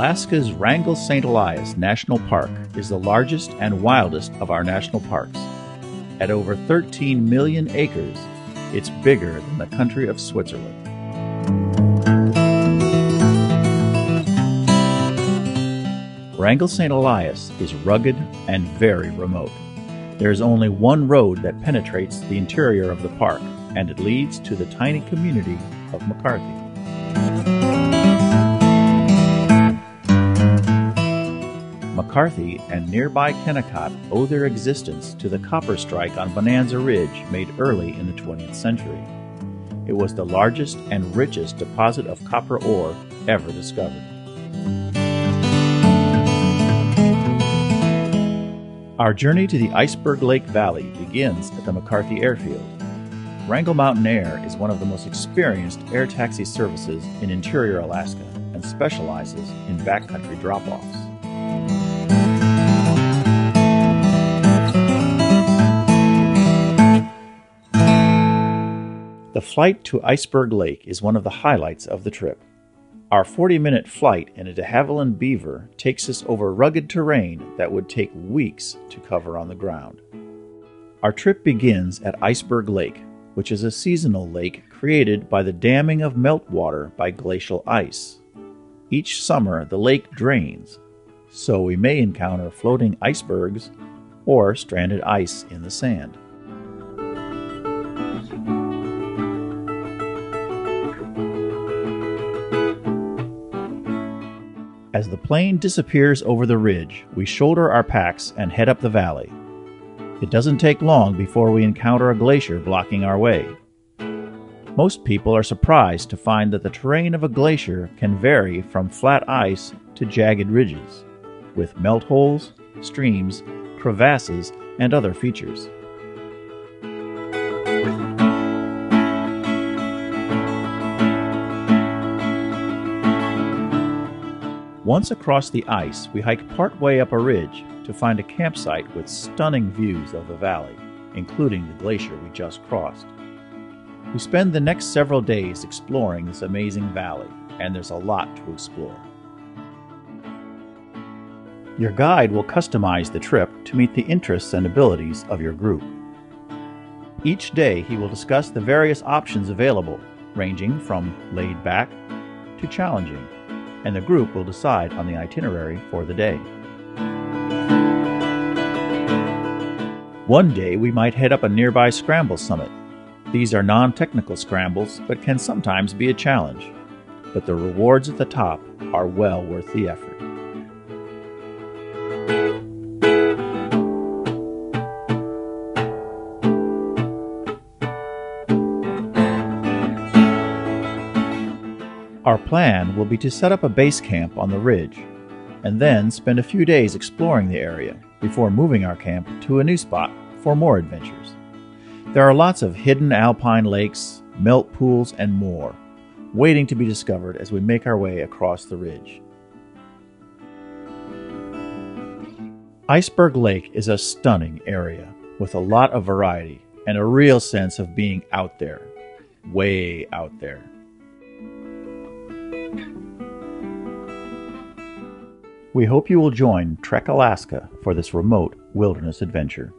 Alaska's Wrangell St. Elias National Park is the largest and wildest of our national parks. At over 13 million acres, it's bigger than the country of Switzerland. Wrangell St. Elias is rugged and very remote. There is only one road that penetrates the interior of the park, and it leads to the tiny community of McCarthy. McCarthy and nearby Kennecott owe their existence to the copper strike on Bonanza Ridge made early in the 20th century. It was the largest and richest deposit of copper ore ever discovered. Our journey to the Iceberg Lake Valley begins at the McCarthy Airfield. Wrangell Mountain Air is one of the most experienced air taxi services in interior Alaska and specializes in backcountry drop-offs. The flight to Iceberg Lake is one of the highlights of the trip. Our 40-minute flight in a de Havilland Beaver takes us over rugged terrain that would take weeks to cover on the ground. Our trip begins at Iceberg Lake, which is a seasonal lake created by the damming of meltwater by glacial ice. Each summer, the lake drains, so we may encounter floating icebergs or stranded ice in the sand. As the plane disappears over the ridge, we shoulder our packs and head up the valley. It doesn't take long before we encounter a glacier blocking our way. Most people are surprised to find that the terrain of a glacier can vary from flat ice to jagged ridges, with melt holes, streams, crevasses, and other features. Once across the ice, we hike partway up a ridge to find a campsite with stunning views of the valley, including the glacier we just crossed. We spend the next several days exploring this amazing valley, and there's a lot to explore. Your guide will customize the trip to meet the interests and abilities of your group. Each day, he will discuss the various options available, ranging from laid back to challenging, and the group will decide on the itinerary for the day. One day we might head up a nearby scramble summit. These are non-technical scrambles, but can sometimes be a challenge. But the rewards at the top are well worth the effort. Our plan will be to set up a base camp on the ridge, and then spend a few days exploring the area before moving our camp to a new spot for more adventures. There are lots of hidden alpine lakes, melt pools, and more, waiting to be discovered as we make our way across the ridge. Iceberg Lake is a stunning area with a lot of variety and a real sense of being out there, way out there. We hope you will join Trek Alaska for this remote wilderness adventure.